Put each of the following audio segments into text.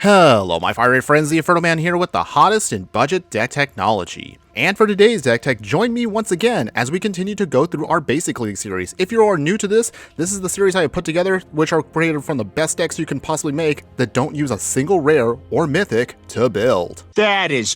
Hello my fiery friends, the Infernoman here with the hottest in budget deck technology. And for today's deck tech, join me once again as we continue to go through our Basic League series. If you are new to this is the series I have put together, which are created from the best decks you can possibly make that don't use a single rare or mythic to build. That is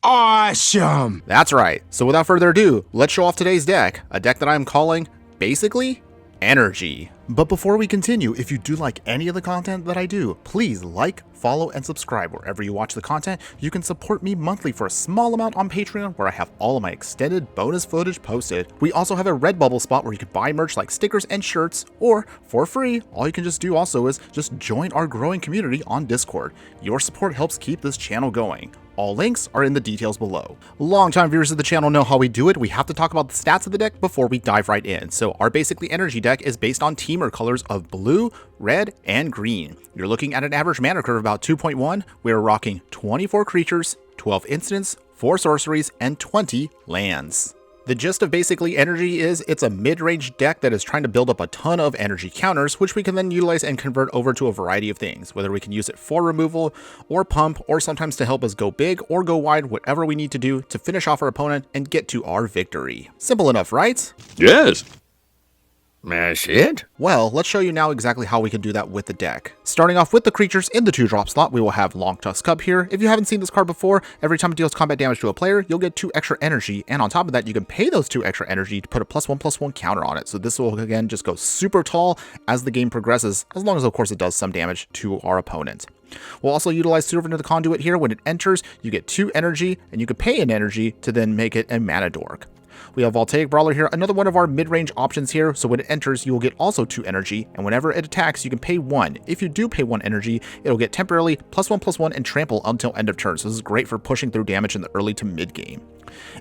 awesome! That's right. So without further ado, let's show off today's deck, a deck that I'm calling, basically, Energy. But before we continue, if you do like any of the content that I do, please like, follow, and subscribe wherever you watch the content. You can support me monthly for a small amount on Patreon, where I have all of my extended bonus footage posted. We also have a Redbubble spot where you can buy merch like stickers and shirts, or for free, all you can just do also is just join our growing community on Discord. Your support helps keep this channel going. All links are in the details below. Longtime viewers of the channel know how we do it. We have to talk about the stats of the deck before we dive right in. So our Basically Energy deck is based on teamer colors of blue, red, and green. You're looking at an average mana curve of about 2.1. We are rocking 24 creatures, 12 instants, 4 sorceries, and 20 lands. The gist of Basically Energy is it's a mid-range deck that is trying to build up a ton of energy counters, which we can then utilize and convert over to a variety of things, whether we can use it for removal or pump, or sometimes to help us go big or go wide, whatever we need to do to finish off our opponent and get to our victory. Simple enough, right? Yes. That's it? Well, let's show you now exactly how we can do that with the deck. Starting off with the creatures in the 2-drop slot, we will have Longtusk Cub here. If you haven't seen this card before, every time it deals combat damage to a player, you'll get 2 extra energy, and on top of that, you can pay those 2 extra energy to put a +1/+1 counter on it. So this will again just go super tall as the game progresses, as long as of course it does some damage to our opponent. We'll also utilize Servant of the Conduit here. When it enters, you get 2 energy, and you can pay an energy to then make it a mana dork. We have Voltaic Brawler here, another one of our mid-range options here, so when it enters, you will get also 2 energy, and whenever it attacks, you can pay 1. If you do pay 1 energy, it'll get temporarily +1/+1 and trample until end of turn, so this is great for pushing through damage in the early to mid-game.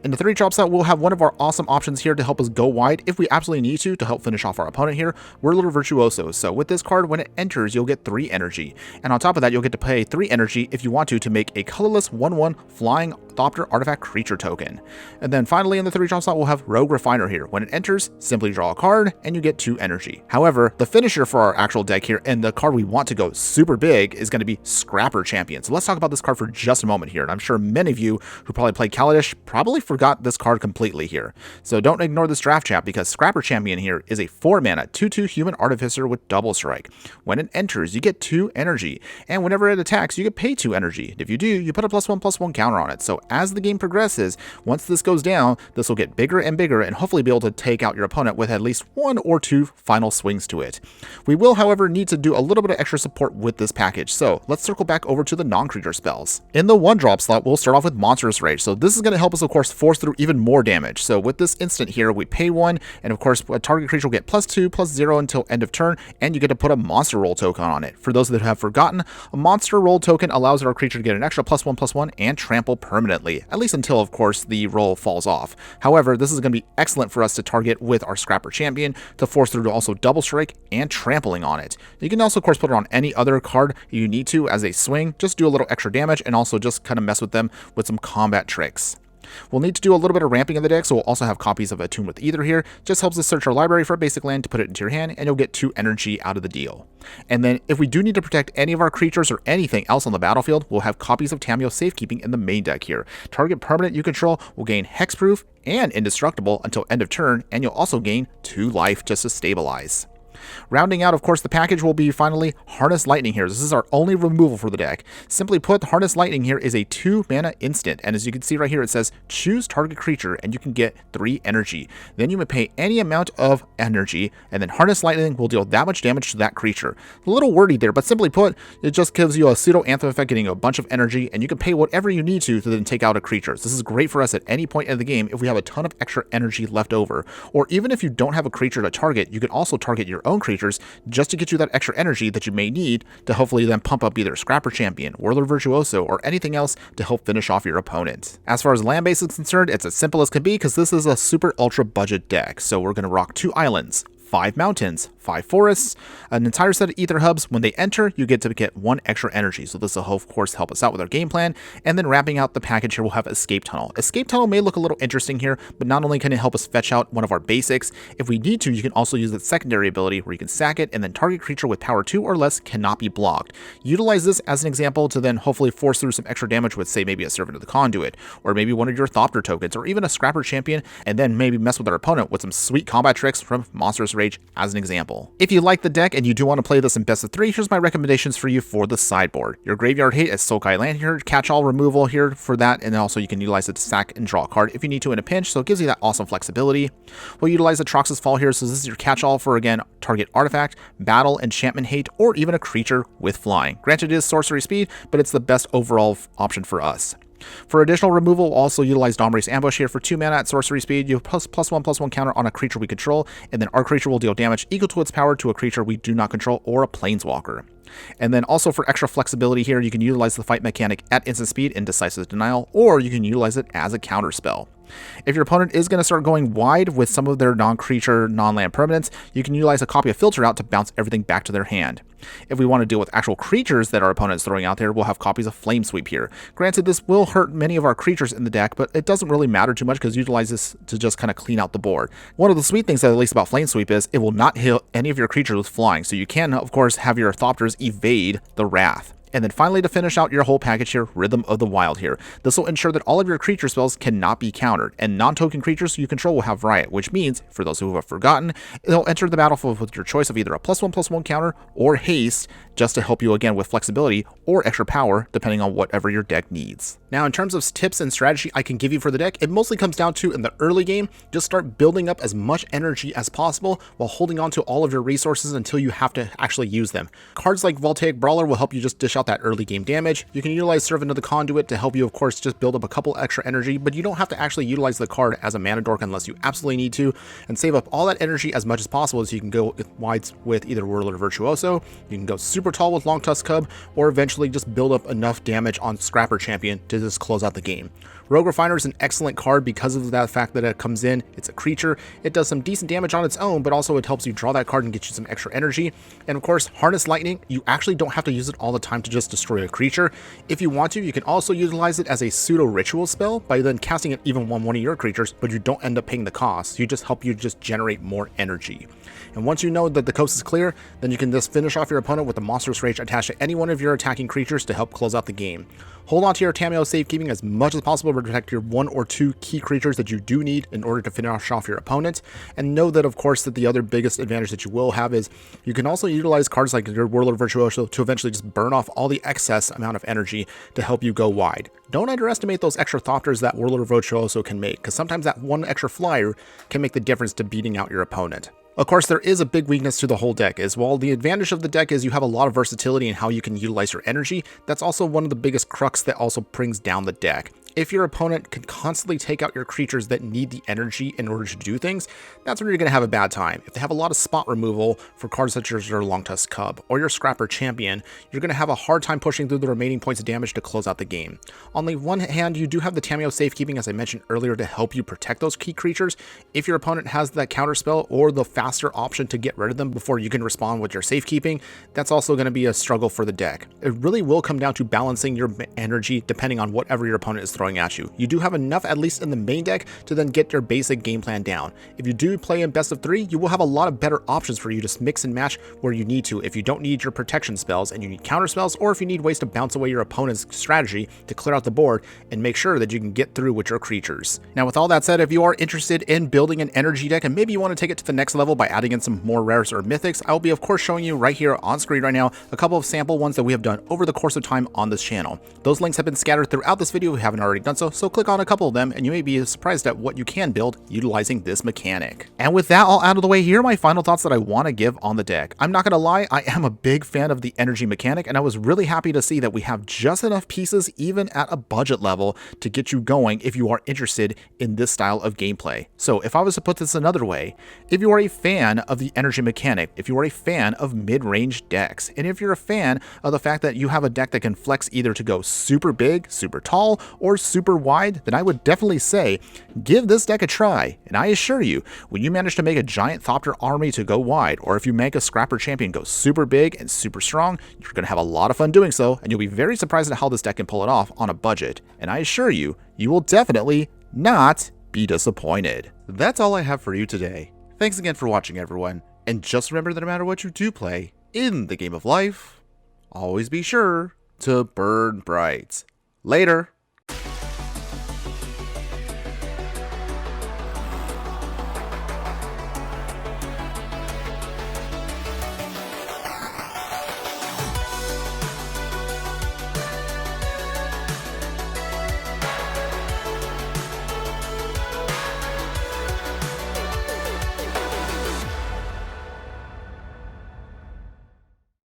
In the 3-drop slot, we'll have one of our awesome options here to help us go wide if we absolutely need to help finish off our opponent here. Whirler Virtuoso. So with this card, when it enters, you'll get 3 energy. And on top of that, you'll get to pay 3 energy if you want to make a colorless 1/1 flying Thopter artifact creature token. And then finally in the 3-drop slot, we'll have Rogue Refiner here. When it enters, simply draw a card and you get 2 energy. However, the finisher for our actual deck here, and the card we want to go super big, is going to be Scrapper Champion. So let's talk about this card for just a moment here. And I'm sure many of you who probably played Kaladesh probably forgot this card completely here. So don't ignore this draft chat, because Scrapper Champion here is a 4-mana 2/2 human artificer with double strike. When it enters, you get 2 energy, and whenever it attacks, you get pay 2 energy. If you do, you put a +1/+1 counter on it. So as the game progresses, once this goes down, this will get bigger and bigger and hopefully be able to take out your opponent with at least 1 or 2 final swings to it. We will, however, need to do a little bit of extra support with this package. So let's circle back over to the non-creature spells. In the 1-drop slot, we'll start off with Monstrous Rage. So this is going to help us, of course, force through even more damage. So with this instant here, we pay 1, and of course, a target creature will get +2/+0 until end of turn, and you get to put a monster roll token on it. For those that have forgotten, a monster roll token allows our creature to get an extra +1/+1 and trample permanently, at least until, of course, the roll falls off. However, this is going to be excellent for us to target with our Scrapper Champion to force through to also double strike and trampling on it. You can also, of course, put it on any other card you need to as a swing, just do a little extra damage and also just kind of mess with them with some combat tricks. We'll need to do a little bit of ramping in the deck, so we'll also have copies of Attune with Either here. Just helps us search our library for a basic land to put it into your hand, and you'll get 2 energy out of the deal. And then if we do need to protect any of our creatures or anything else on the battlefield, we'll have copies of Tameo Safekeeping in the main deck here. Target permanent you control will gain hexproof and indestructible until end of turn, and you'll also gain 2 life just to stabilize. Rounding out, of course, the package will be finally Harness Lightning here. This is our only removal for the deck. Simply put, Harness Lightning here is a 2-mana instant, and as you can see right here, it says choose target creature, and you can get 3 energy. Then you may pay any amount of energy, and then Harness Lightning will deal that much damage to that creature. A little wordy there, but simply put, it just gives you a pseudo anthem effect, getting a bunch of energy, and you can pay whatever you need to then take out a creature. This is great for us at any point in the game if we have a ton of extra energy left over, or even if you don't have a creature to target, you can also target your own creatures just to get you that extra energy that you may need to hopefully then pump up either Scrapper Champion, Whirler Virtuoso, or anything else to help finish off your opponent. As far as land base is concerned, it's as simple as can be, because this is a super ultra budget deck. So we're going to rock 2 islands, 5 mountains, 5 forests, an entire set of ether hubs. When they enter, you get to get 1 extra energy. So this will, of course, help us out with our game plan. And then wrapping out the package here, we'll have Escape Tunnel. Escape Tunnel may look a little interesting here, but not only can it help us fetch out one of our basics, if we need to, you can also use its secondary ability where you can sack it, and then target creature with power 2 or less cannot be blocked. Utilize this as an example to then hopefully force through some extra damage with, say, maybe a Servant of the Conduit, or maybe one of your Thopter tokens, or even a Scrapper champion, and then maybe mess with our opponent with some sweet combat tricks from Monstrous Rage as an example. If you like the deck and you do want to play this in best of 3, here's my recommendations for you for the sideboard. Your graveyard hate is Sulkai Land here, catch-all removal here for that, and then also you can utilize it to sack and draw a card if you need to in a pinch, so it gives you that awesome flexibility. We'll utilize the Troxus Fall here, so this is your catch-all for, again, target artifact, battle, enchantment hate, or even a creature with flying. Granted, it is sorcery speed, but it's the best overall option for us. For additional removal, we'll also utilize Domri's Ambush here for 2 mana at sorcery speed. You have +1/+1 counter on a creature we control, and then our creature will deal damage equal to its power to a creature we do not control or a planeswalker. And then also for extra flexibility here, you can utilize the fight mechanic at instant speed in Decisive Denial, or you can utilize it as a counter spell. If your opponent is going to start going wide with some of their non-creature, non-land permanents, you can utilize a copy of Filter Out to bounce everything back to their hand. If we want to deal with actual creatures that our opponent is throwing out there, we'll have copies of Flame Sweep here. Granted, this will hurt many of our creatures in the deck, but it doesn't really matter too much because utilize this to just kind of clean out the board. One of the sweet things, at least about Flame Sweep, is it will not hit any of your creatures with flying, so you can, of course, have your Thopters evade the Wrath. And then finally, to finish out your whole package here, Rhythm of the Wild here. This will ensure that all of your creature spells cannot be countered, and non-token creatures you control will have Riot, which means, for those who have forgotten, they'll enter the battlefield with your choice of either a +1/+1 counter or haste, just to help you again with flexibility or extra power, depending on whatever your deck needs. Now, in terms of tips and strategy I can give you for the deck, it mostly comes down to, in the early game, just start building up as much energy as possible while holding on to all of your resources until you have to actually use them. Cards like Voltaic Brawler will help you just dish out that early game damage. You can utilize Servant of the Conduit to help you, of course, just build up a couple extra energy, but you don't have to actually utilize the card as a mana dork unless you absolutely need to, and save up all that energy as much as possible so you can go wide with either Whirler Virtuoso, you can go super tall with Long Tusk Cub, or eventually just build up enough damage on Scrapper Champion to just close out the game. Rogue Refiner is an excellent card because of that fact that it comes in, it's a creature, it does some decent damage on its own, but also it helps you draw that card and get you some extra energy. And of course, Harness Lightning, you actually don't have to use it all the time to just destroy a creature. If you want to, you can also utilize it as a pseudo ritual spell by then casting it even on one of your creatures, but you don't end up paying the cost. You just help you just generate more energy. And once you know that the coast is clear, then you can just finish off your opponent with a Monstrous Rage attached to any one of your attacking creatures to help close out the game. Hold on to your Tamiyo safekeeping as much as possible to protect your 1 or 2 key creatures that you do need in order to finish off your opponent. And know that, of course, that the other biggest advantage that you will have is you can also utilize cards like your Whirler Virtuoso to eventually just burn off all the excess amount of energy to help you go wide. Don't underestimate those extra Thopters that Whirler Virtuoso can make, because sometimes that one extra flyer can make the difference to beating out your opponent. Of course, there is a big weakness to the whole deck, as while the advantage of the deck is you have a lot of versatility in how you can utilize your energy, that's also one of the biggest crux that also brings down the deck. If your opponent can constantly take out your creatures that need the energy in order to do things, that's when you're going to have a bad time. If they have a lot of spot removal for cards such as your Long Tusk Cub or your Scrapper Champion, you're going to have a hard time pushing through the remaining points of damage to close out the game. On the one hand, you do have the Tamiyo safekeeping, as I mentioned earlier, to help you protect those key creatures. If your opponent has that counter spell or the faster option to get rid of them before you can respond with your safekeeping, that's also going to be a struggle for the deck. It really will come down to balancing your energy depending on whatever your opponent is throwing at you. You do have enough, at least in the main deck, to then get your basic game plan down. If you do play in best of 3, you will have a lot of better options for you to mix and match where you need to if you don't need your protection spells and you need counter spells, or if you need ways to bounce away your opponent's strategy to clear out the board and make sure that you can get through with your creatures. Now, with all that said, if you are interested in building an energy deck and maybe you want to take it to the next level by adding in some more rares or mythics, I'll be of course showing you right here on screen right now a couple of sample ones that we have done over the course of time on this channel. Those links have been scattered throughout this video if you haven't already done so click on a couple of them and you may be surprised at what you can build utilizing this mechanic. And with that all out of the way, here are my final thoughts that I want to give on the deck. I'm not going to lie, I am a big fan of the energy mechanic, and I was really happy to see that we have just enough pieces even at a budget level to get you going if you are interested in this style of gameplay. So if I was to put this another way, if you are a fan of the energy mechanic, if you are a fan of mid-range decks, and if you're a fan of the fact that you have a deck that can flex either to go super big, super tall, or super wide, then I would definitely say give this deck a try. And I assure you, when you manage to make a giant Thopter army to go wide, or if you make a Scrapper champion go super big and super strong, you're going to have a lot of fun doing so, and you'll be very surprised at how this deck can pull it off on a budget. And I assure you, you will definitely not be disappointed. That's all I have for you today. Thanks again for watching, everyone. And just remember that no matter what you do play in the game of life, always be sure to burn bright. Later.